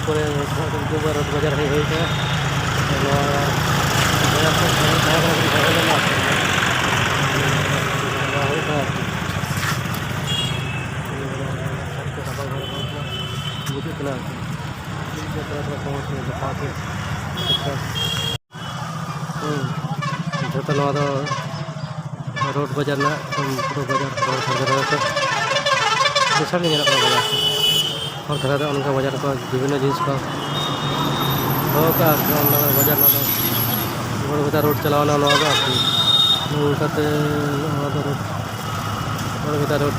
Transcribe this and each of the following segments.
করে রোড বাজার হয়েছে बुझे ना जो रोड बाजार ना पूरा बाजार दूसरा नहीं बाजार और धरा उनका बाजार को विभिन्न जिनिस को बाजार बड़ बाजार रोड चलाना उनकाते रोड बड़ बाजार रोड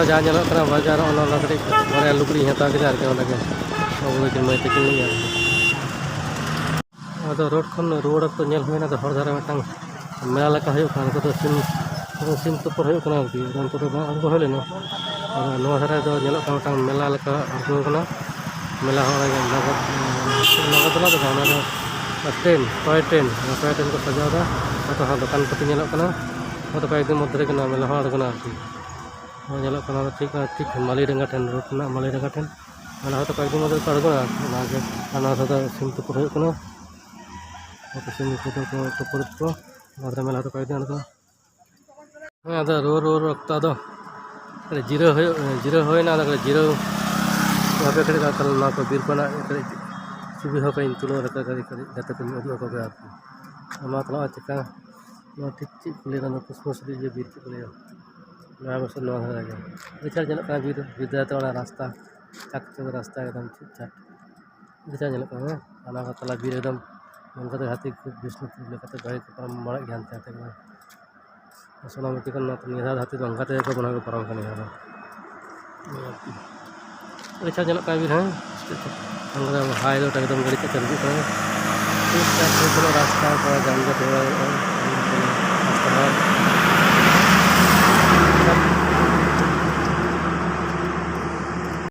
जहाँ जलना बाजार कटे लुकड़ी हता के मई तक रोड खन रुआड़ तो होना तो धारा मिट्टन मेला लेका सिम तुपर को हज लेना धारा मिट्टन मेला लेका अड़गोना मेला नगद ट्रेन टॉय ट्रेन को सजादा तो दुकान पाती तो कई दिन मध्य मेला अड़गोना ठीक ठीक मालीडा ठेन रोड मालीडा ठेन मेला तो कई दिन मध्य को अड़गोना सिम तुपर सिम तुपर को मेला तो कई दिन रो रो रखता जीरो होना जीरो को बीर को छुबी कई तुलो जाते को उदूक चिका ठीक चीज को लिया पुष्पश्री बीर चीज को लिया विचार चलता बीर बीरदाते रास्ता चक चक रास्ता एकदम ठीक ठाक विचार चलता तला बीर एकदम मनका हाथी विष्णुपुर लेते भाई को मड़ा जानते सोनामुखी निधा हाथी तो अंकाते को बना पारम विचार चलता बीर हाँ हाई रोड एकदम गाड़ी चलती रास्ता जान